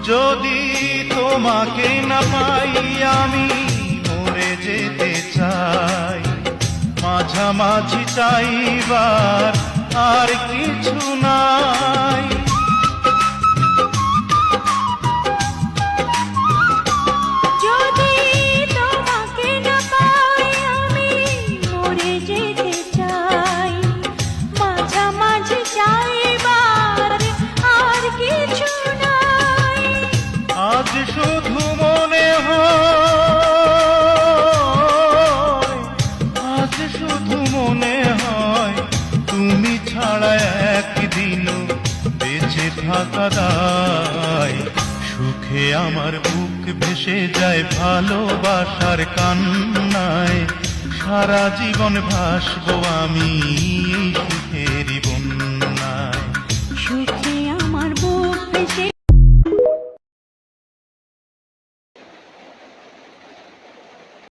যদি তোমাকে না পাই আমি মরে যেতে চাই, মাঝামাঝি চাইবার আর কিছু নাই। যদি তোমাকে না পাই আমি মরে যেতে চাই, মাঝামাঝি চাইবার আর কিছু নাই। আজ শুধু মনে হয়, আজ শুধু মনে হয় তুমি ছাড়া একদিনও বেঁচে থাকা দায়। সুখে আমার বুক ভেসে যায় ভালোবাসার কান্নায়, সারা জীবন ভাসবো আমি এই